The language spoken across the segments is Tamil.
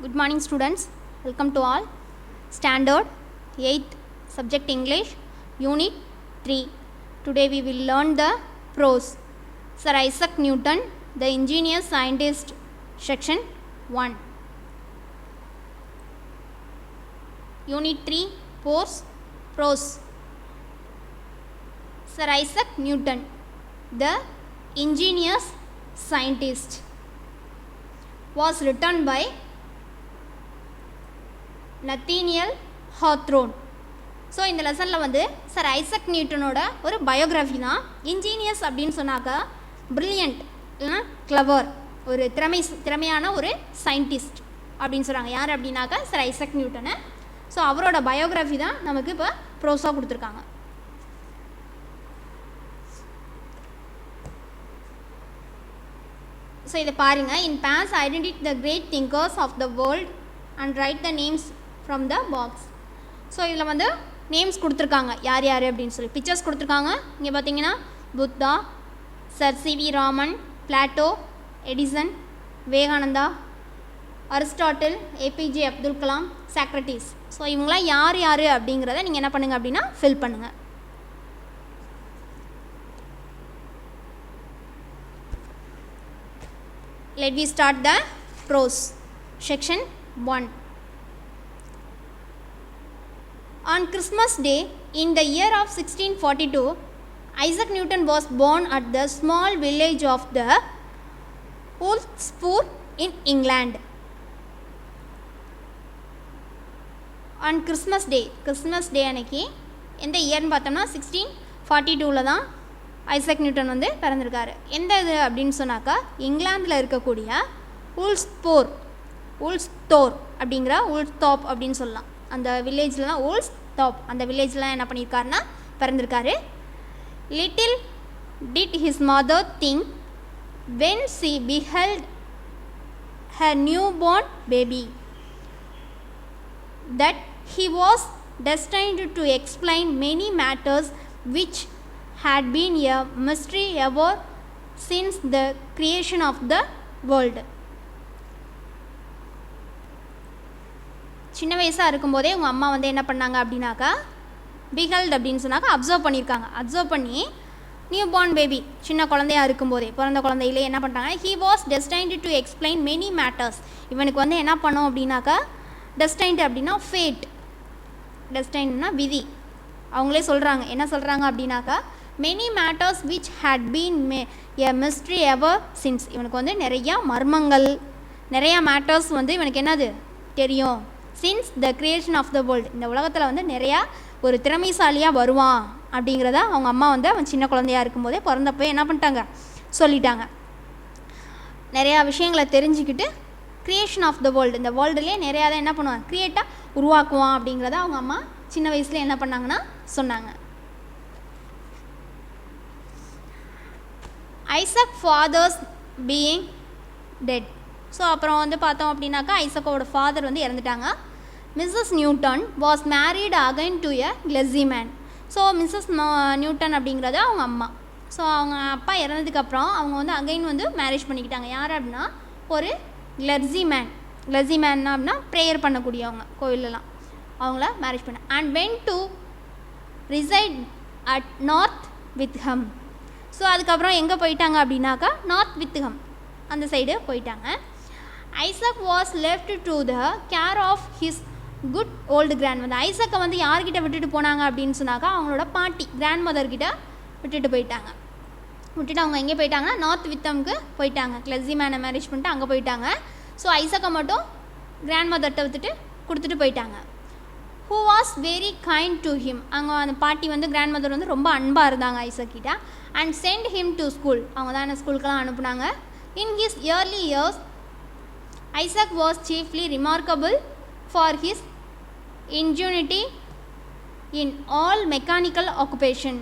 Good morning students, welcome to all. Standard 8th subject English, Unit 3. Today we will learn the prose. Sir Isaac Newton, the ingenious scientist, section 1. Unit 3, prose. Sir Isaac Newton, the ingenious scientist, was written by Nathaniel Hawthorne. So இந்த லெசனில் வந்து சார் ஐசக் நியூட்டனோட ஒரு பயோகிராஃபி தான். இன்ஜீனியஸ் அப்படின்னு சொன்னாக்கா ப்ரில்லியண்ட் இல்லைனா கிளவர், ஒரு திறமையான ஒரு சயின்டிஸ்ட் அப்படின்னு சொல்கிறாங்க. யார் அப்படின்னாக்கா சார் ஐசக் நியூட்டனு. ஸோ அவரோட பயோகிராஃபி தான் நமக்கு இப்போ ப்ரோஸாக கொடுத்துருக்காங்க. ஸோ இதை பாருங்கள். In pairs identify the great thinkers of the world and write the names from the box. So இதில் வந்து நேம்ஸ் கொடுத்துருக்காங்க, யார் யார் அப்படின்னு சொல்லி பிக்சர்ஸ் கொடுத்துருக்காங்க. இங்கே பார்த்தீங்கன்னா Buddha, sir CV Raman, Plato, Edison, Vivekananda, Aristotle, APJ Abdul Kalam, Socrates. So இவங்களாம் யார் யார் அப்படிங்கிறத நீங்கள் என்ன பண்ணுங்கள் அப்படின்னா ஃபில் பண்ணுங்கள். Let me start the prose. Section 1. On Christmas Day in the year of 1642, Isaac Newton was born at the small village of the Woolsthorpe in England. On Christmas Day அன்னைக்கு எந்த இயர்னு பார்த்தோம்னா 1642 தான் ஐசக் நியூட்டன் வந்து பிறந்திருக்காரு. எந்த இது அப்படின்னு சொன்னாக்கா இங்கிலாந்தில் இருக்கக்கூடிய ஊல்ஸ்தோர் அப்படிங்கிற ஊல்ஸ்தாப் அப்படின்னு சொல்லலாம். அந்த வில்லேஜில் தான் ஊல்ஸ்தாப், அந்த வில்லேஜில் என்ன பண்ணியிருக்காருன்னா பிறந்திருக்காரு. Little did his mother think when she beheld her new born baby that he was destined to explain many matters which had been a mystery ever since the creation of the world. சின்ன வயசாக இருக்கும்போதே உங்கள் அம்மா வந்து என்ன பண்ணாங்க அப்படின்னாக்கா பிஹெல்ட் அப்படின்னு சொன்னாக்கா அப்சர்வ் பண்ணியிருக்காங்க. அப்சர்வ் பண்ணி நியூ பார்ன் பேபி சின்ன குழந்தையாக இருக்கும்போதே, பிறந்த குழந்தையிலே என்ன பண்ணிட்டாங்க, he was destined to explain many matters. இவனுக்கு வந்து என்ன பண்ணோம் அப்படின்னாக்கா டெஸ்டைன்டு அப்படின்னா ஃபேட், டெஸ்டைன்னா விதி. அவங்களே சொல்கிறாங்க, என்ன சொல்கிறாங்க அப்படின்னாக்கா many matters which had been a mystery ever since. இவனுக்கு வந்து நிறையா மர்மங்கள், நிறையா மேட்டர்ஸ் வந்து இவனுக்கு என்னது தெரியும். Since the creation of the world, இந்த உலகத்தில் வந்து நிறையா ஒரு திறமைசாலியாக வருவான் அப்படிங்கிறத அவங்க அம்மா வந்து அவன் சின்ன குழந்தையாக இருக்கும்போதே பிறந்தப்போ என்ன பண்ணிட்டாங்க சொல்லிட்டாங்க. நிறையா விஷயங்களை தெரிஞ்சுக்கிட்டு கிரியேஷன் ஆஃப் த வேர்ல்டு, இந்த வேர்ல்டுலேயே நிறையா தான் என்ன பண்ணுவான், கிரியேட்டாக உருவாக்குவான் அப்படிங்கிறத அவங்க அம்மா சின்ன வயசில் என்ன பண்ணாங்கன்னா சொன்னாங்க. Isaac father's being dead. So அப்புறம் வந்து பார்த்தோம் அப்படின்னாக்கா ஐசக்கோட ஃபாதர் வந்து இறந்துட்டாங்க. Mrs Newton was married again to a clergyman. So Mrs Newton அப்படிங்கிறது அவங்க அம்மா. ஸோ அவங்க அப்பா இறந்ததுக்கப்புறம் அவங்க வந்து அகைன் வந்து மேரேஜ் பண்ணிக்கிட்டாங்க. யார் அப்படின்னா ஒரு கிளெஸிமேன் அப்படின்னா ப்ரேயர் பண்ணக்கூடியவங்க கோயிலெலாம், அவங்கள மேரேஜ் பண்ண. And went to reside at North Witham. So அதுக்கப்புறம் எங்கே போயிட்டாங்க அப்படின்னாக்கா நார்த் வித்ஹம் அந்த சைடு போயிட்டாங்க. Isaac was left to the care of his good old grandmother. ஐசக்கை வந்து யார்கிட்ட விட்டுட்டு போனாங்க அப்படின்னு சொன்னாக்கா அவங்களோட பாட்டி கிராண்ட்மதர்கிட்ட விட்டுட்டு போயிட்டாங்க. விட்டுட்டு அவங்க எங்கே போயிட்டாங்கன்னா நார்த் வித்தம்க்கு போயிட்டாங்க. கிளெஸிமேனை மேரேஜ் பண்ணிட்டு அங்கே போயிட்டாங்க. ஸோ ஐசக்கை மட்டும் கிராண்ட்மதர்கிட்ட விட்டுட்டு கொடுத்துட்டு போயிட்டாங்க. Who was very kind to him. அங்கே அந்த பாட்டி வந்து கிராண்ட்மதர் வந்து ரொம்ப அன்பாக இருந்தாங்க ஐசக்கிட்ட. And sent him to school, அவங்க தான் ஸ்கூலுக்கெல்லாம் அனுப்புனாங்க. In his early years Isaac was chiefly remarkable for his ingenuity in all mechanical occupation.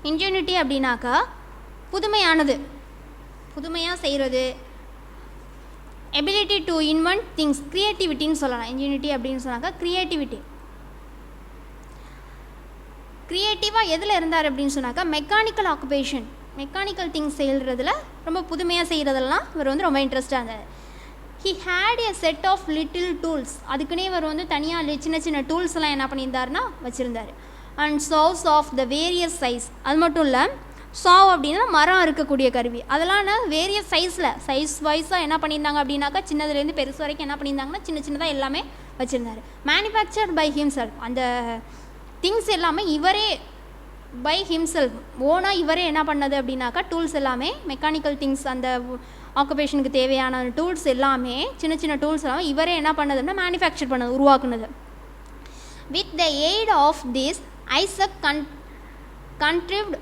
Ingenuity அப்படின்னாக்கா புதுமையானது, புதுமையாக செய்கிறது, எபிலிட்டி டு இன்வென்ட் திங்ஸ், க்ரியேட்டிவிட்டின்னு சொல்லலாம். இன்ஜினிட்டி அப்படின்னு சொன்னாக்கா க்ரியேட்டிவாக எதில் இருந்தார் அப்படின்னு சொன்னாக்கா மெக்கானிக்கல் ஆக்குபேஷன், மெக்கானிக்கல் திங்ஸ் செய்கிறதுல ரொம்ப புதுமையாக செய்கிறதெல்லாம் இவர் வந்து ரொம்ப இன்ட்ரெஸ்டாக இருந்தார். he had a set of little tools. அதுக்குன்னே இவர் வந்து தனியாக சின்ன சின்ன டூல்ஸ் எல்லாம் என்ன பண்ணியிருந்தாருன்னா வச்சுருந்தார். And saws of the various size. அது மட்டும் இல்லை, saw அப்படின்னா மரம் இருக்கக்கூடிய கருவி, அதெல்லாம் வேரியஸ் சைஸ் வைஸாக என்ன பண்ணியிருந்தாங்க அப்படின்னாக்கா சின்னதுலேருந்து பெருசு வரைக்கும் என்ன பண்ணியிருந்தாங்கன்னா சின்ன சின்னதாக எல்லாமே வச்சுருந்தார். Manufactured by himself. அந்த திங்ஸ் எல்லாமே இவரே பை ஹிம்செல்ஃப் ஓனாக இவரே என்ன பண்ணது அப்படின்னாக்கா டூல்ஸ் எல்லாமே மெக்கானிக்கல் திங்ஸ், அந்த ஆக்குபேஷனுக்கு தேவையான டூல்ஸ் எல்லாமே சின்ன சின்ன டூல்ஸ் எல்லாமே இவரே என்ன பண்ணதுன்னா மேனுஃபேக்சர் பண்ணது, உருவாக்குனது. With the aid of this Isaac contrived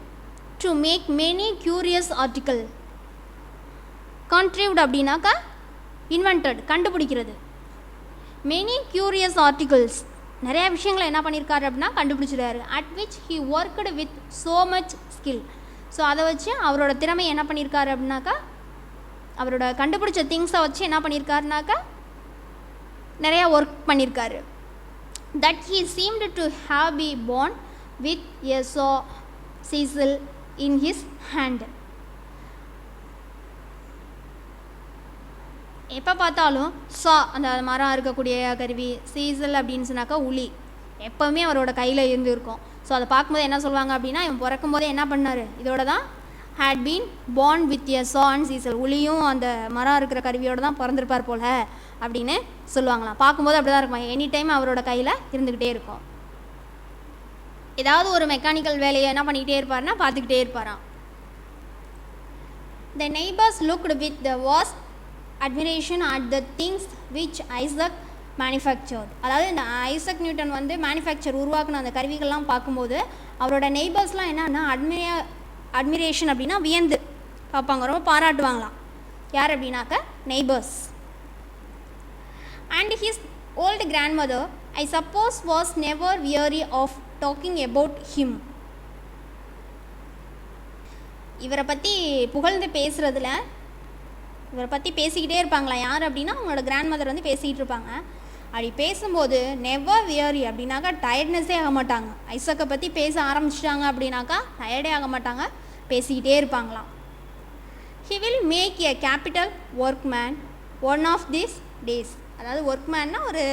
to make many curious article. contrived அப்படின்னாக்கா invented, கண்டுபிடிக்கிறது. many curious articles, நிறைய விஷயங்களை என்ன பண்ணியிருக்காரு அப்படின்னா கண்டுபிடிச்சிருக்காரு. at which he worked with so much skill. So அதை வச்சு அவரோட திறமை என்ன பண்ணியிருக்காரு அப்படின்னாக்கா அவரோட கண்டுபிடிச்ச திங்ஸை வச்சு என்ன பண்ணியிருக்காருனாக்கா நிறையா ஒர்க் பண்ணியிருக்காரு. That he seemed to have been born with a saw chisel in his hand. எப்போ பார்த்தாலும் அந்த மரம் இருக்கக்கூடிய கருவி, சீசல் அப்படின்னு சொன்னாக்கா உளி எப்போவுமே அவரோட கையில் இருந்து இருக்கும். ஸோ அதை பார்க்கும்போது என்ன சொல்லுவாங்க அப்படின்னா இவன் பிறக்கும் போதே என்ன பண்ணார், இதோட தான் had been born with a saw and chisel. உளியும் அந்த மரம் இருக்கிற கருவியோடு தான் பிறந்திருப்பார் போல் அப்படின்னு சொல்லுவாங்களாம். பார்க்கும்போது அப்படி தான் இருக்கும், எனி டைம் அவரோட கையில் இருந்துக்கிட்டே இருக்கும். ஏதாவது ஒரு மெக்கானிக்கல் வேலையை என்ன பண்ணிக்கிட்டே இருப்பார்னா பார்த்துக்கிட்டே இருப்பாராம். The neighbors looked with the vast admiration at the things which Isaac manufactured. அதாவது இந்த ஐசக் நியூட்டன் வந்து மேனுஃபேக்சர் உருவாக்குன அந்த கருவிகள்லாம் பார்க்கும்போது அவரோட நெய்பர்ஸ்லாம் என்னன்னா அட்மிரேஷன் அப்படின்னா வியந்து பார்ப்பாங்க, ரொம்ப பாராட்டுவாங்களாம். யார் அப்படின்னாக்க neighbours. And his old grandmother I suppose was never weary of talking about him. இவரை பற்றி புகழ்ந்து பேசுகிறதுல இவரை பற்றி பேசிக்கிட்டே இருப்பாங்களா. யார் அப்படின்னா அவங்களோட கிராண்ட் மதர் வந்து பேசிக்கிட்டு இருப்பாங்க. அப்படி பேசும்போது நெவர் வியரி அப்படின்னாக்கா டயர்ட்னஸே ஆக மாட்டாங்க. ஐசக்கை பற்றி பேச ஆரம்பிச்சிட்டாங்க அப்படின்னாக்கா டயர்டே ஆக மாட்டாங்க, பேசிக்கிட்டே இருப்பாங்களாம். He will make a capital workman one of this days. அதாவது ஒர்க்மேன்னா ஒரு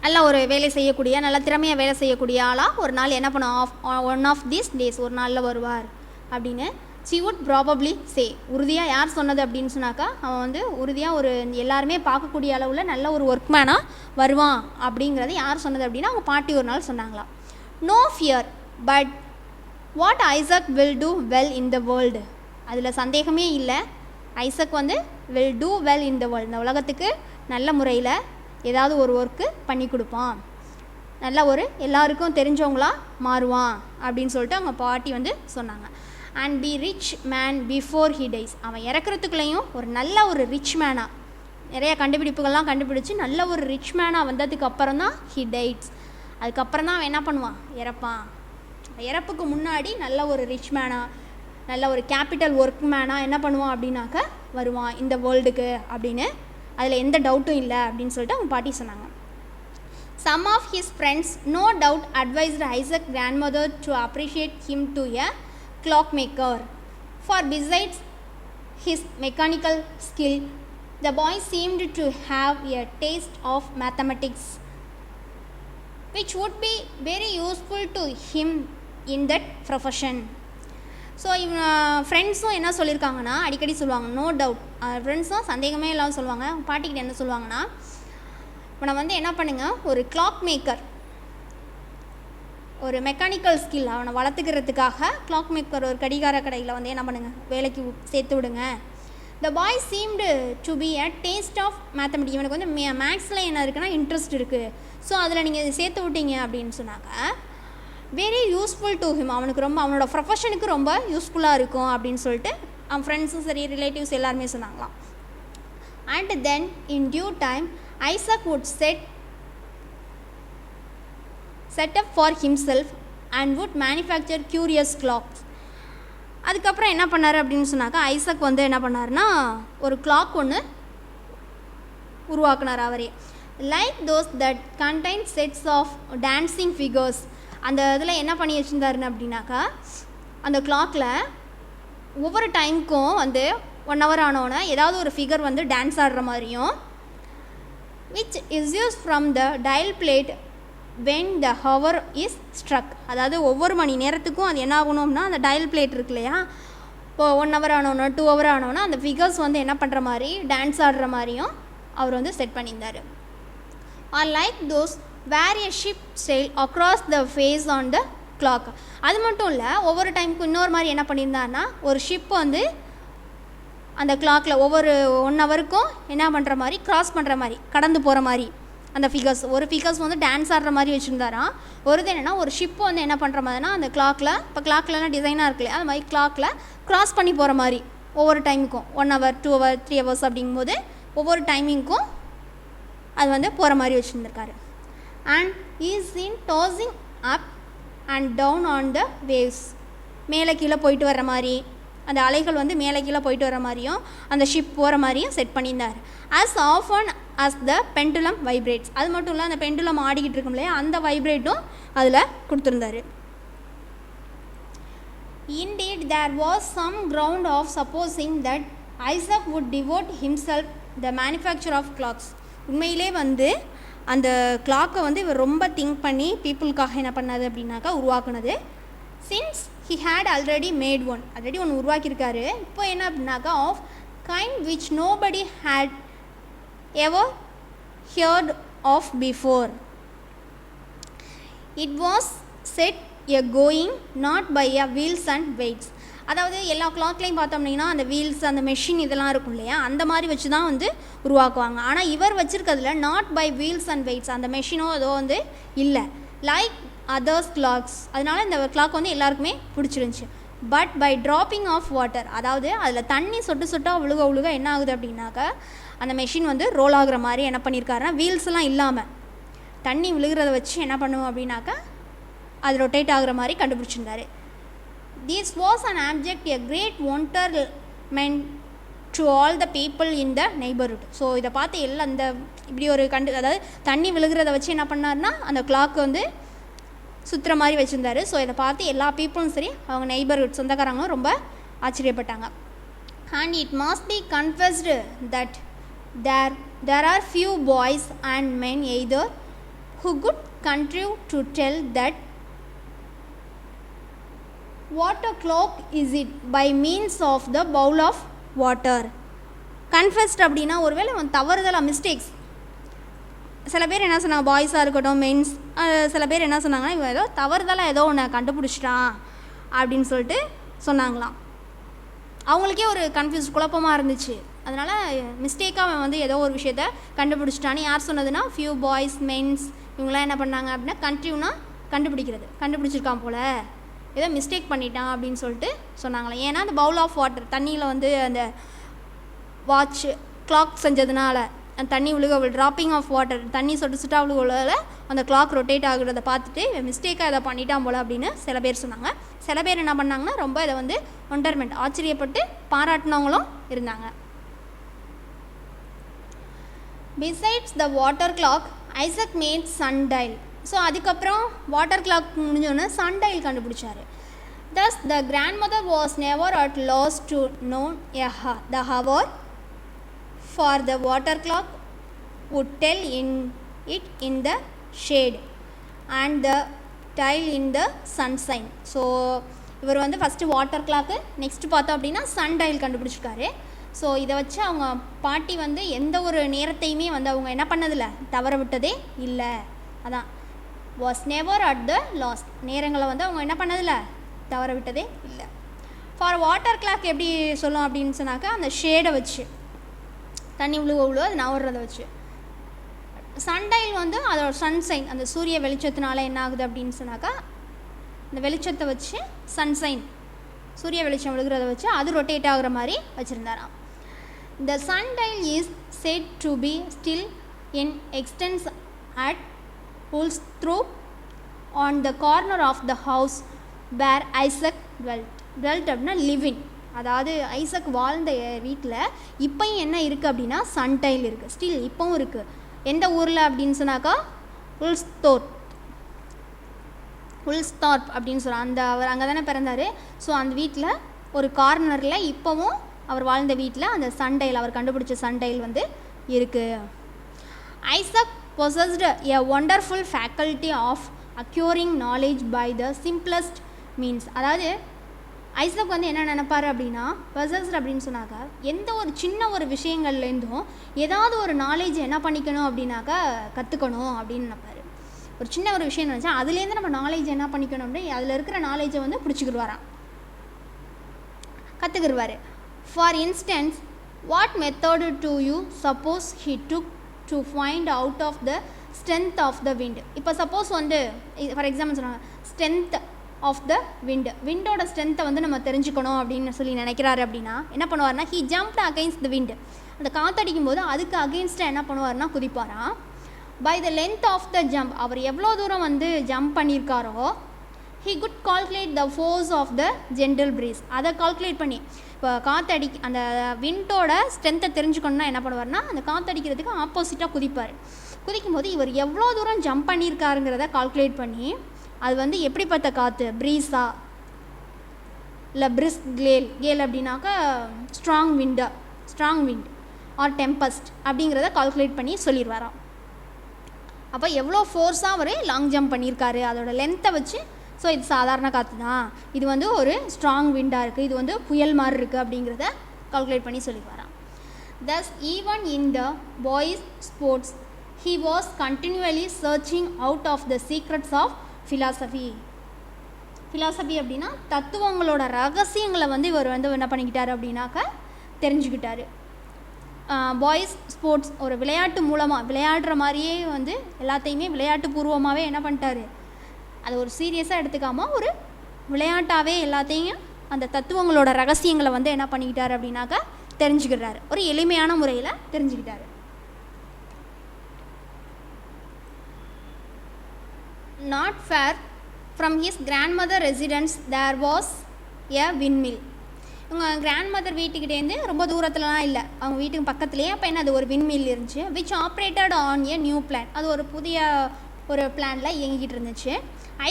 நல்ல ஒரு வேலை செய்யக்கூடிய, நல்ல திறமையாக வேலை செய்யக்கூடிய ஆளாக ஒரு நாள் என்ன பண்ணுவோம், ஒன் ஆஃப் திஸ் டேஸ் ஒரு நாளில் வருவார் அப்படின்னு she would probably say. உறுதியாக யார் சொன்னது அப்படின்னு சொன்னாக்கா அவன் வந்து உறுதியாக ஒரு எல்லாருமே பார்க்கக்கூடிய அளவில் நல்ல ஒரு ஒர்க்மேனாக வருவான் அப்படிங்கிறது யார் சொன்னது அப்படின்னா அவங்க பாட்டி ஒரு நாள் சொன்னாங்களாம். No fear but what Isaac will do well in the world. அதில் சந்தேகமே இல்லை, ஐசக் வந்து will do well in the world, இந்த உலகத்துக்கு நல்ல முறையில் ஏதாவது ஒரு ஒர்க்கு பண்ணி கொடுப்பான், நல்ல ஒரு எல்லாருக்கும் தெரிஞ்சவங்களாக மாறுவான் அப்படின்னு சொல்லிட்டு அவங்க பாட்டி வந்து சொன்னாங்க. And be rich man before he dies. அவன் இறக்குறதுக்குள்ளேயும் ஒரு நல்ல ஒரு ரிச் மேனாக நிறைய கண்டுபிடிப்புகள்லாம் கண்டுபிடிச்சி நல்ல ஒரு ரிச் மேனாக வந்ததுக்கு அப்புறம் தான் ஹி டைட்ஸ். அதுக்கப்புறம் தான் அவன் என்ன பண்ணுவான், இறப்பான். இறப்புக்கு முன்னாடி நல்ல ஒரு ரிச் மேனாக நல்ல ஒரு கேபிட்டல் ஒர்க் மேனாக என்ன பண்ணுவான் அப்படின்னாக்க வருவான் இந்த வேர்ல்டுக்கு அப்படின்னு அதில் எந்த டவுட்டும் இல்லை அப்படின்னு சொல்லிட்டு அவங்க பாட்டி சொன்னாங்க. Some of his friends no doubt advised Isaac's grandmother to appreciate him to a clockmaker, for besides his mechanical skill, the boy seemed to have a taste of mathematics, which would be very useful to him in that profession. So இவங்க ஃப்ரெண்ட்ஸும் என்ன சொல்லியிருக்காங்கன்னா அடிக்கடி சொல்லுவாங்க, நோ டவுட். ஃப்ரெண்ட்ஸும் சந்தேகமே இல்லாமல் சொல்லுவாங்க. பாட்டிக்கிட்ட என்ன சொல்லுவாங்கன்னா, இப்போ வந்து என்ன பண்ணுங்கள், ஒரு கிளாக் மேக்கர், ஒரு மெக்கானிக்கல் ஸ்கில் அவனை வளர்த்துக்கிறதுக்காக கிளாக் மேக்கர் ஒரு கடிகார கடையில் வந்து என்ன பண்ணுங்கள் வேலைக்கு சேர்த்து விடுங்க. The boy seemed to be a taste of mathematics. இவனுக்கு வந்து மேக்ஸில் என்ன இருக்குன்னா இன்ட்ரெஸ்ட் இருக்குது. ஸோ அதில் நீங்கள் சேர்த்து விட்டீங்க அப்படின்னு சொன்னாக்க வெரி யூஸ்ஃபுல் டு ஹிம், அவனுக்கு ரொம்ப அவனோட ப்ரொஃபஷனுக்கு ரொம்ப யூஸ்ஃபுல்லாக இருக்கும் அப்படின்னு சொல்லிட்டு அவன் ஃப்ரெண்ட்ஸும் சரி ரிலேட்டிவ்ஸ் எல்லாருமே சொன்னாங்களாம். And then in due time Isaac would set up for himself and would manufacture curious clocks. அதுக்கப்புறம் என்ன பண்ணார் அப்படின்னு சொன்னாக்கா ஐசக் வந்து என்ன பண்ணார்னா ஒரு கிளாக் ஒன்று உருவாக்குனார் அவரே. Like those that contain sets of dancing figures. அந்த இதில் என்ன பண்ணி வச்சுருந்தாருன்னு அப்படின்னாக்கா அந்த கிளாக்கில் ஒவ்வொரு டைமுக்கும் வந்து 1 hour ஆனோன்னா ஏதாவது ஒரு ஃபிகர் வந்து டான்ஸ் ஆடுற மாதிரியும், which is used from the dial plate when the hour is struck. அதாவது ஒவ்வொரு மணி நேரத்துக்கும் அது என்ன ஆகணும்னா அந்த டயல் பிளேட் இருக்கு இல்லையா, இப்போ 1 hour ஆனோன்னா 2 hour ஆனோன்னா அந்த ஃபிகர்ஸ் வந்து என்ன பண்ணுற மாதிரி டான்ஸ் ஆடுற மாதிரியும் அவர் வந்து செட் பண்ணியிருந்தார். Or like those where a ship sail across the face on the clock. அது மட்டும் இல்லை, ஒவ்வொரு டைமுக்கும் இன்னொரு மாதிரி என்ன பண்ணியிருந்தாருன்னா ஒரு ஷிப் வந்து அந்த கிளாக்கில் ஒவ்வொரு 1 hourக்கும் என்ன பண்ணுற மாதிரி கிராஸ் பண்ணுற மாதிரி கடந்து போகிற மாதிரி அந்த ஃபிகர்ஸ், ஒரு ஃபிகர்ஸ் வந்து டான்ஸ் ஆடுற மாதிரி வச்சுருந்தாராம். ஒரு இது என்னென்னா ஒரு ஷிப்பு வந்து என்ன பண்ணுற மாதிரினா அந்த கிளாக்கில், இப்போ கிளாக்லலாம் டிசைனாக இருக்குல்லையா, அது மாதிரி கிளாக்கில் க்ராஸ் பண்ணி போகிற மாதிரி ஒவ்வொரு டைமுக்கும் 1 hour 2 hour 3 hours அப்படிங்கும்போது ஒவ்வொரு டைமிங்க்கும் அது வந்து போகிற மாதிரி வச்சுருந்துருக்காரு. And is in tossing up and down on the waves. மேலே கீழே போயிட்டு வர்ற மாதிரி, அந்த அலைகள் வந்து மேலே கீழே போயிட்டு வர மாதிரியும் அந்த ஷிப் போகிற மாதிரியும் செட் பண்ணியிருந்தார். as often as the pendulum vibrates. அது மட்டும் இல்லை, அந்த பெண்டுலம் ஆடிக்கிட்டு இருக்கும் இல்லையா, அந்த வைப்ரேட்டும் அதில் கொடுத்துருந்தாரு. Indeed, there was some ground of supposing that Isaac would devote himself the manufacture of clocks. உண்மையிலே வந்து அந்த கிளாக்கை வந்து இவர் ரொம்ப திங்க் பண்ணி பீப்புளுக்காக என்ன பண்ணாது அப்படின்னாக்கா உருவாக்குனது. Since he had already made one, already ஒன்று உருவாக்கியிருக்காரு. இப்போ என்ன அப்படின்னாக்கா of kind which nobody had ever heard of before. It was set a going not by a wheels and weights. அதாவது எல்லா கிளாக்லையும் பார்த்தோம்னா அந்த வீல்ஸ் அந்த மெஷின் இதெல்லாம் இருக்கும் இல்லையா, அந்த மாதிரி வச்சு தான் வந்து உருவாக்குவாங்க. ஆனால் இவர் வச்சுருக்கிறதுல not by wheels and weights, அந்த மெஷினோ ஏதோ வந்து இல்லை, லைக் அதர்ஸ் கிளாக்ஸ். அதனால இந்த கிளாக் வந்து எல்லாருக்குமே பிடிச்சிருந்துச்சி. But by dropping of water, அதாவது அதில் தண்ணி சொட்டு சொட்டாக விழுக என்ன ஆகுது அப்படின்னாக்கா அந்த மெஷின் வந்து ரோல் ஆகுற மாதிரி என்ன பண்ணியிருக்காருன்னா வீல்ஸ்லாம் இல்லாமல் தண்ணி விழுகிறத வச்சு என்ன பண்ணுவோம் அப்படின்னாக்கா அது ரொட்டேட் ஆகுற மாதிரி கண்டுபிடிச்சிருந்தாரு. This was an object a great wonderment to all the people in the neighborhood. So இதை பார்த்து எல்லாம் அந்த இப்படி ஒரு அதாவது தண்ணி விழுகிறத வச்சு என்ன பண்ணார்னா அந்த கிளாக் வந்து சுற்றுற மாதிரி வச்சுருந்தாரு. ஸோ இதை பார்த்து எல்லா பீப்புளும் சரி அவங்க நெய்பர்ஹுட் சொந்தக்காரங்களும் ரொம்ப ஆச்சரியப்பட்டாங்க. And it must be confessed that there are few boys and men either who could contrive to tell that what a clock is it by means of the bowl of water. Confessed அப்படின்னா ஒருவேளை தவறுதலாக மிஸ்டேக்ஸ். சில பேர் என்ன சொன்னாங்க, பாய்ஸாக இருக்கட்டும் மென்ஸ், சில பேர் என்ன சொன்னாங்கன்னா இவன் ஏதோ தவறுதலாக ஏதோ ஒன்று கண்டுபிடிச்சிட்டான் அப்படின்னு சொல்லிட்டு சொன்னாங்களாம். அவங்களுக்கே ஒரு கன்ஃபியூஸ் குழப்பமாக இருந்துச்சு. அதனால் மிஸ்டேக்காக அவன் வந்து ஏதோ ஒரு விஷயத்த கண்டுபிடிச்சிட்டான்னு யார் சொன்னதுன்னா ஃபியூ பாய்ஸ் மென்ஸ் இவங்களாம் என்ன பண்ணாங்க அப்படின்னா கண்ட்ரிவ்னா கண்டுபிடிச்சிருக்கான் போல், ஏதோ மிஸ்டேக் பண்ணிட்டான் அப்படின்னு சொல்லிட்டு சொன்னாங்களே. ஏன்னா அந்த பவுல் ஆஃப் வாட்டர் தண்ணியில் வந்து அந்த வாட்ச் கிளாக் செஞ்சதுனால அந்த தண்ணி ட்ராப்பிங் ஆஃப் வாட்டர் தண்ணி சொட்டா விழுகுல அந்த கிளாக் ரொட்டேட் ஆகுறத பார்த்துட்டு மிஸ்டேக்காக இதை பண்ணிட்டான் போல் அப்படின்னு சில பேர் சொன்னாங்க. சில பேர் என்ன பண்ணாங்கன்னா ரொம்ப இதை வந்து ஒண்டர்மெண்ட் ஆச்சரியப்பட்டு பாராட்டினவங்களும் இருந்தாங்க. Besides the water clock Isaac made sundial. So அதுக்கப்புறம் வாட்டர் கிளாக் முடிஞ்சோன்னே சன்டைல் கண்டுபிடிச்சார். Thus the grandmother was never at loss to know the hour, for the water clock would tell it in the shade and the dial in the sunshine. So இவர் வந்து ஃபஸ்ட்டு வாட்டர் கிளாக்கு, நெக்ஸ்ட்டு பார்த்தோம் அப்படின்னா சன்டைல் கண்டுபிடிச்சிருக்காரு. ஸோ இதை வச்சு அவங்க பாட்டி வந்து எந்த ஒரு நேரத்தையுமே வந்து அவங்க என்ன பண்ணதில்லை, தவற விட்டதே இல்லை. அதான் was never at the last, நேரங்களை வந்து அவங்க என்ன பண்ணதில்லை, தவற விட்டதே இல்லை. ஃபார் வாட்டர் கிளாக் எப்படி சொல்லும் அப்படின்னு சொன்னாக்கா அந்த ஷேடை வச்சு தண்ணி விழுவ அது நவர்றதை வச்சு. சன்டைல் வந்து அதோட சன்சைன் அந்த சூரிய வெளிச்சத்தினால என்ன ஆகுது அப்படின்னு சொன்னாக்கா இந்த வெளிச்சத்தை வச்சு சன்சைன் சூரிய வெளிச்சம் விழுகிறத வச்சு அது ரொட்டேட் ஆகுற மாதிரி வச்சுருந்தாராம். The sundial is said to be still in extents at Woolsthorpe on the corner of the house where Isaac dwelt. அப்படின்னா லிவிங், அதாவது ஐசக் வாழ்ந்த வீட்டில் இப்போயும் என்ன இருக்குது அப்படின்னா சன்டைல் இருக்குது, ஸ்டில் இப்போவும் இருக்குது. எந்த ஊரில் அப்படின்னு சொன்னாக்கா உல்ஸ்தார்ப் அப்படின்னு சொல்கிறான். அவர் அங்கே தானே பிறந்தார். ஸோ அந்த வீட்டில் ஒரு கார்னரில் இப்போவும் அவர் வாழ்ந்த வீட்டில் அந்த சன்டைல், அவர் கண்டுபிடிச்ச சன்டைல் வந்து இருக்குது. Isaac possessed a wonderful faculty of acquiring knowledge by the simplest means. அதாவது ஐசக் வந்து என்ன நினைப்பார் அப்படின்னா, possessed அப்படின்னு சொன்னாக்கா எந்த ஒரு சின்ன ஒரு விஷயங்கள்லேருந்தும் ஏதாவது ஒரு நாலேஜ் என்ன பண்ணிக்கணும் அப்படின்னாக்கா கற்றுக்கணும் அப்படின்னு நினைப்பார். ஒரு சின்ன ஒரு விஷயம் நினச்சா அதுலேருந்து நம்ம நாலேஜ் என்ன பண்ணிக்கணும் அப்படின்னு அதில் இருக்கிற நாலேஜை வந்து பிடிச்சிக்கிடுவாராம், கற்றுக்கிடுவார். For instance, what method do you suppose he took to find out of the strength of the wind. இப்போ சப்போஸ் வந்து ஃபார் எக்ஸாம்பிள் சொன்னாங்க ஸ்ட்ரென்த் ஆஃப் த விண்டோட ஸ்ட்ரென்த்தை வந்து நம்ம தெரிஞ்சுக்கணும் அப்படின்னு சொல்லி நினைக்கிறாரு அப்படின்னா என்ன பண்ணுவார்னா, he jumped against the wind. அந்த காற்றடிக்கும் போது அதுக்கு அகெயின்ஸ்டாக என்ன பண்ணுவார்னா குதிப்பாராம். By the length of the jump, அவர் எவ்வளோ தூரம் வந்து ஜம்ப் பண்ணியிருக்காரோ, he could calculate the force of the gentle breeze. அதை கால்குலேட் பண்ணி இப்போ அந்த விண்டோட ஸ்ட்ரென்த்தை தெரிஞ்சுக்கணுன்னா என்ன பண்ணுவார்னா, அந்த காற்றடிக்கிறதுக்கு ஆப்போசிட்டாக குதிப்பார். குதிக்கும்போது இவர் எவ்வளோ தூரம் ஜம்ப் பண்ணியிருக்காருங்கிறத கால்குலேட் பண்ணி அது வந்து எப்படிப்பட்ட காற்று, ப்ரீஸா இல்லை பிரிஸ்க் கேல் அப்படின்னாக்கா ஸ்ட்ராங் விண்ட் ஆர் டெம்பஸ்ட் அப்படிங்கிறத கால்குலேட் பண்ணி சொல்லிடுவாராம். அப்போ எவ்வளோ ஃபோர்ஸாக அவர் லாங் ஜம்ப் பண்ணியிருக்காரு அதோட லென்த்தை வச்சு, ஸோ இது சாதாரண காற்று தான், இது வந்து ஒரு ஸ்ட்ராங் விண்டாக இருக்குது, இது வந்து புயல் மாதிரி இருக்குது அப்படிங்கிறத கால்குலேட் பண்ணி சொல்லிடுவாராம். Thus, even in the boys' sports, he was continually searching out of the secrets of philosophy. philosophy அப்படின்னா தத்துவங்களோட ரகசியங்களை வந்து இவர் வந்து என்ன பண்ணிக்கிட்டார் அப்படின்னாக்கா தெரிஞ்சுக்கிட்டார். பாய்ஸ் ஸ்போர்ட்ஸ் ஒரு விளையாட்டு மூலமாக விளையாடுற மாதிரியே வந்து எல்லாத்தையுமே விளையாட்டு பூர்வமாகவே என்ன பண்ணிட்டாரு, அதை ஒரு சீரியஸாக எடுத்துக்காமல் ஒரு விளையாட்டாகவே எல்லாத்தையும் அந்த தத்துவங்களோட ரகசியங்களை வந்து என்ன பண்ணிக்கிட்டார் அப்படின்னாக்கா தெரிஞ்சுக்கிறாரு, ஒரு எளிமையான முறையில் தெரிஞ்சுக்கிட்டாரு. Not far from his grandmother residence there was a windmill. உங்கள் கிராண்ட்மதர் வீட்டுக்கிட்டேருந்து ரொம்ப தூரத்துலலாம் இல்லை, அவங்க வீட்டுக்கு பக்கத்துலேயே. அப்போ என்ன, அது ஒரு விண்மில் இருந்துச்சு. Which operated on a new plan, அது ஒரு புதிய ஒரு பிளானில் இயங்கிக்கிட்டு இருந்துச்சு.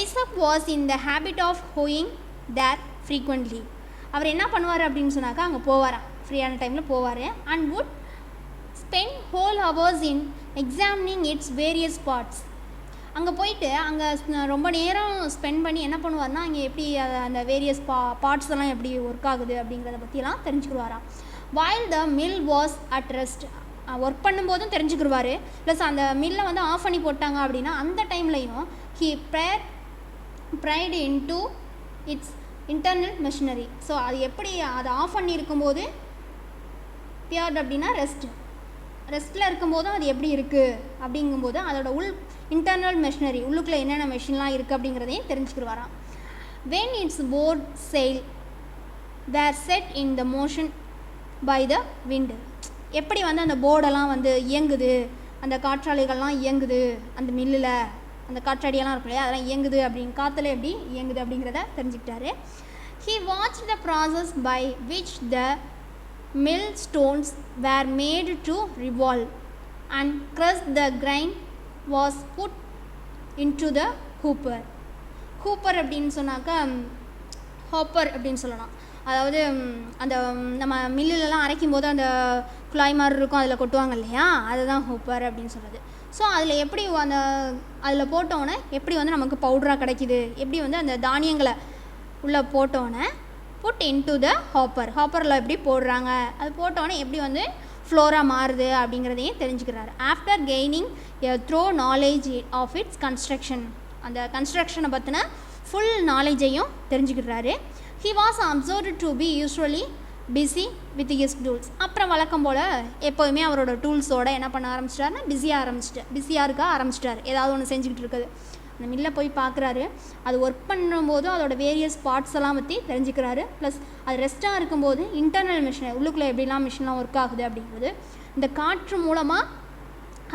Isaac was in the habit of ஹோயிங் தேர் ஃப்ரீக்வெண்ட்லி. அவர் என்ன பண்ணுவார் அப்படின்னு சொன்னாக்கா அங்கே போவாராம், ஃப்ரீயான டைமில் போவார். And would spend whole hours in examining its various parts. அங்கே போயிட்டு அங்கே ரொம்ப நேரம் ஸ்பெண்ட் பண்ணி என்ன பண்ணுவார்னா, அங்கே எப்படி அந்த வேரியஸ் பார்ட்ஸ் எல்லாம் எப்படி ஒர்க் ஆகுது அப்படிங்கிறத பற்றியெல்லாம் தெரிஞ்சுக்கிடுவாராம். while the mill was at rest, work பண்ணும்போதும் தெரிஞ்சுக்கிடுவார். ப்ளஸ் அந்த மில்லை வந்து ஆஃப் பண்ணி போட்டாங்க அப்படின்னா அந்த டைம்லையும் he pried into its internal machinery. So அது எப்படி அதை ஆஃப் பண்ணி இருக்கும்போது பியர்ட் அப்படின்னா ரெஸ்ட்டில் இருக்கும்போதும் அது எப்படி இருக்குது அப்படிங்கும்போது அதோட இன்டர்னல் மெஷினரி உள்ளுக்குள்ளே என்னென்ன மெஷின்லாம் இருக்குது அப்படிங்கிறதையும் தெரிஞ்சுக்கிடுவாராம். when its board sail were set in the motion by the wind, எப்படி வந்து அந்த போர்டெல்லாம் வந்து இயங்குது, அந்த காற்றாலைகள்லாம் இயங்குது, அந்த மில்லில் அந்த காற்றாடியெல்லாம் இருக்கும் இல்லையா அதெல்லாம் இயங்குது அப்படின்னு காற்றுல எப்படி இயங்குது அப்படிங்கிறத தெரிஞ்சுக்கிட்டாரு. he watched the process by which the mill stones were made to revolve and crushed the grain was put into the hooper. அப்படின்னு சொன்னாக்கா ஹாப்பர் அப்படின்னு சொல்லலாம். அதாவது அந்த நம்ம மில்லுலலாம் அரைக்கும் போது அந்த குழாய் மாதிரி இருக்கும், அதில் கொட்டுவாங்க இல்லையா, அதுதான் ஹூப்பர் அப்படின்னு சொல்கிறது. ஸோ அதில் எப்படி அதில் போட்டோன்னே எப்படி வந்து நமக்கு பவுடராக கிடைக்கிது, எப்படி வந்து அந்த தானியங்களை உள்ளே போட்டோன்னே புட் இன்டு த ஹாப்பரில் எப்படி போடுறாங்க, அது போட்டோன்னே எப்படி வந்து ஃப்ளோராக மாறுது அப்படிங்கிறதையும் தெரிஞ்சுக்கிறாரு. After gaining a thorough knowledge of its construction, அந்த கன்ஸ்ட்ரக்ஷனை பற்றின ஃபுல் நாலேஜையும் தெரிஞ்சுக்கிறாரு. He was observed to be usually busy with his tools. அப்புறம் வழக்கம் போல் எப்போதுமே அவரோட டூல்ஸோடு என்ன பண்ண ஆரம்பிச்சிட்டாருன்னா பிஸியாக இருக்க ஆரம்பிச்சிட்டார். ஏதாவது ஒன்று செஞ்சுக்கிட்டு இருக்குது. அந்த மில்லை போய் பார்க்குறாரு, அது ஒர்க் பண்ணும்போது அதோட வேரியஸ் பார்ட்ஸ் எல்லாம் பற்றி தெரிஞ்சுக்கிறாரு. ப்ளஸ் அது ரெஸ்ட்டாக இருக்கும்போது இன்டர்னல் மிஷின் உள்ளுக்குள்ளே எப்படிலாம் மிஷின்லாம் ஒர்க் ஆகுது அப்படிங்கிறது, இந்த காற்று மூலமாக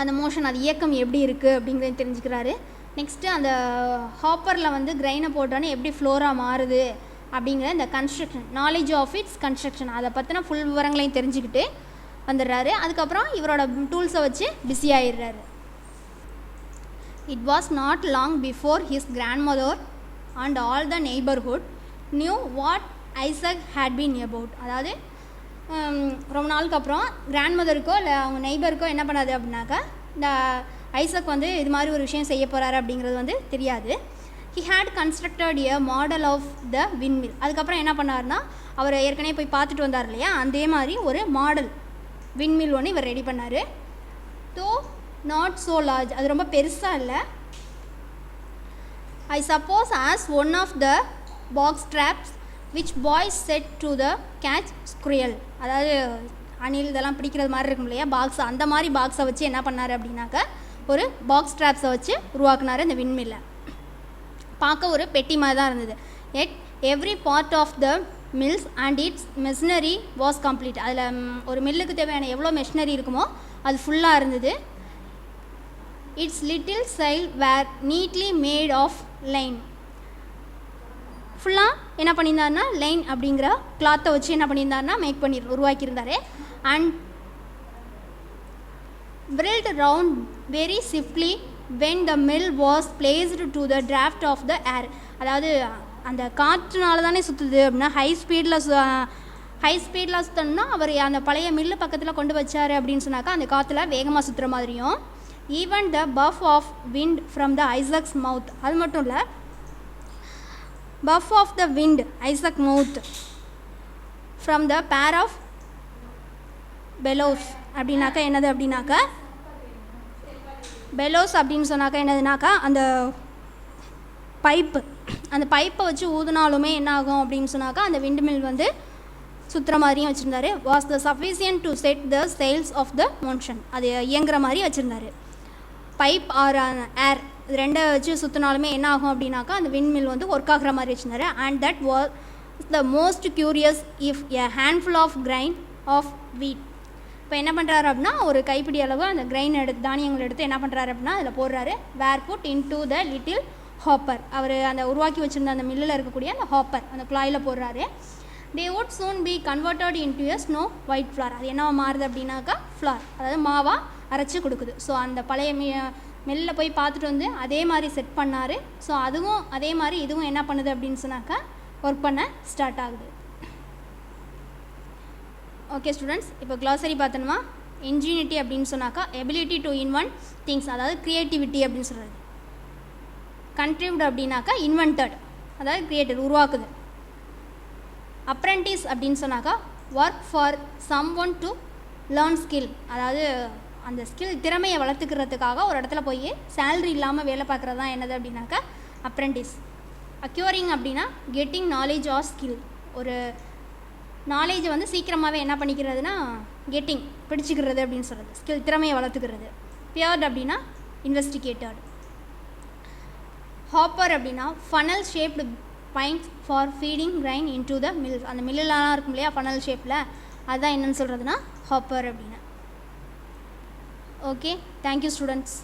அந்த மோஷன் அது இயக்கம் எப்படி இருக்குது அப்படிங்கிறத தெரிஞ்சுக்கிறாரு. நெக்ஸ்ட்டு அந்த ஹாப்பரில் வந்து கிரைனை போட்டோன்னே எப்படி ஃப்ளோராக மாறுது அப்படிங்கிற இந்த construction knowledge of its construction அதை பற்றின ஃபுல் விவரங்களையும் தெரிஞ்சுக்கிட்டு வந்துடுறாரு. அதுக்கப்புறம் இவரோட டூல்ஸை வச்சு busy ஆகிடுறாரு. It was not long before his grandmother and all the neighborhood knew what Isaac had been about. அதாவது ரொம்ப நாளுக்கு அப்புறம் கிராண்ட் மதருக்கோ இல்லை அவங்க நெய்பருக்கோ என்ன பண்ணாது அப்படின்னாக்கா இந்த ஐசக் வந்து இது மாதிரி ஒரு விஷயம் செய்ய போகிறாரு அப்படிங்கிறது வந்து தெரியாது. He had constructed a model of the windmill. அதுக்கப்புறம் என்ன பண்ணார்னா அவர் ஏற்கனவே போய் பார்த்துட்டு வந்தார் இல்லையா, அதே மாதிரி ஒரு மாடல் விண்மில் ஒன்று இவர் ரெடி பண்ணார். தோ நாட் ஸோ லார்ஜ், அது ரொம்ப பெருசாக இல்லை. I suppose as one of the box traps which boys set to the catch squirrel. அதாவது அணில் இதெல்லாம் பிடிக்கிறது மாதிரி இருக்கும் இல்லையா பாக்ஸ், அந்த மாதிரி பாக்ஸை வச்சு என்ன பண்ணார் அப்படின்னாக்க ஒரு பாக்ஸ் ட்ராப்ஸை வச்சு உருவாக்குனார் இந்த விண்மில்லை. பார்க்க ஒரு பெட்டி மாதிரி தான் இருந்தது. At every part of the mills and its machinery was complete. அதில் ஒரு மில்லுக்கு தேவையான எவ்வளோ மெஷினரி இருக்குமோ அது ஃபுல்லாக இருந்தது. Its little sail were neatly made of linen. ஃபுல்லாக என்ன பண்ணியிருந்தாருன்னா லைன் அப்படிங்கிற கிளாத்தை வச்சு என்ன பண்ணியிருந்தாருன்னா மேக் பண்ணி உருவாக்கியிருந்தார். And whirled round very swiftly when the mill was placed to the draft of the air. அதாவது அந்த காற்றுனால தானே சுற்றுது அப்படின்னா ஹை ஸ்பீடில் சுற்றணும்னா அவர் அந்த பழைய மில்லு பக்கத்தில் கொண்டு வச்சார் அப்படின்னு சொன்னாக்கா அந்த காற்றுல வேகமாக சுற்றுற மாதிரியும். Even the puff of wind from the Isaac's mouth, அது மட்டும் இல்லை puff of the wind Isaac mouth from the pair of பெலோஸ் அப்படின்னாக்கா என்னது அப்படின்னாக்கா பெலோஸ் அப்படின்னு சொன்னாக்கா என்னதுனாக்கா அந்த பைப்பை வச்சு ஊதுனாலுமே என்ன ஆகும் அப்படின்னு சொன்னாக்கா அந்த விண்ட் மில் வந்து சுற்றுற மாதிரியும் வச்சுருந்தாரு. Was the sufficient to set the sails of the motion, அது இயங்குற மாதிரி வச்சுருந்தாரு. பைப் ஆர் ஏர் இது ரெண்டை வச்சு சுற்றினாலுமே என்ன ஆகும் அப்படின்னாக்கா அந்த விண்மில் வந்து ஒர்க் ஆகிற மாதிரி வச்சுருந்தாரு. And that was the most curious if a handful of grain of wheat. இப்போ என்ன பண்ணுறாரு அப்படின்னா ஒரு கைப்பிடி அளவு அந்த கிரைன் தானியங்கள் எடுத்து என்ன பண்ணுறாரு அப்படின்னா அதில் போடுறாரு. Were put into the little hopper, அவர் அந்த உருவாக்கி வச்சுருந்த அந்த மில்லில் இருக்கக்கூடிய அந்த ஹாப்பர் அந்த குழாயில் போடுறாரு. They would soon be converted into a snow white flour. அது என்னவா மாறுது அப்படின்னாக்கா ஃப்ளார், அதாவது மாவாக அரைச்சி கொடுக்குது. ஸோ அந்த பழைய மில்ல போய் பார்த்துட்டு வந்து அதே மாதிரி செட் பண்ணார். ஸோ அதுவும் அதே மாதிரி இதுவும் என்ன பண்ணுது அப்படின்னு சொன்னாக்கா ஒர்க் பண்ண ஸ்டார்ட் ஆகுது. ஓகே ஸ்டூடெண்ட்ஸ், இப்போ க்ளாசரி பார்த்தோம்னா இன்ஜினிட்டி அப்படின்னு சொன்னாக்கா எபிலிட்டி டு இன்வென்ட் திங்ஸ், அதாவது க்ரியேட்டிவிட்டி அப்படின்னு சொல்கிறது. கண்ட்ரிபியூட் அப்படின்னாக்கா இன்வென்டட், அதாவது கிரியேட்டட் உருவாக்குது. அப்ரெண்டிஸ் அப்படின்னு சொன்னாக்கா work for someone to learn skill, அதாவது அந்த ஸ்கில் திறமையை வளர்த்துக்கிறதுக்காக ஒரு இடத்துல போய் சேலரி இல்லாமல் வேலை பார்க்குறது தான் என்னது அப்படின்னாக்கா அப்ரெண்டிஸ். அக்யூரிங் அப்படின்னா கெட்டிங் நாலேஜ் ஆர் ஸ்கில், ஒரு நாலேஜை வந்து சீக்கிரமாகவே என்ன பண்ணிக்கிறதுனா கெட்டிங் பிடிச்சிக்கிறது அப்படின்னு சொல்கிறது, ஸ்கில் திறமையை வளர்த்துக்கிறது. பியர்ட் அப்படின்னா இன்வெஸ்டிகேட்டட். ஹாப்பர் அப்படின்னா funnel shaped bins for feeding grain into the mill, அந்த மில்லுலாம் இருக்கும் இல்லையா ஃபனல் ஷேப்பில், அதுதான் என்னென்னு சொல்கிறதுனா ஹாப்பர் அப்படின்னு. Okay, thank you students.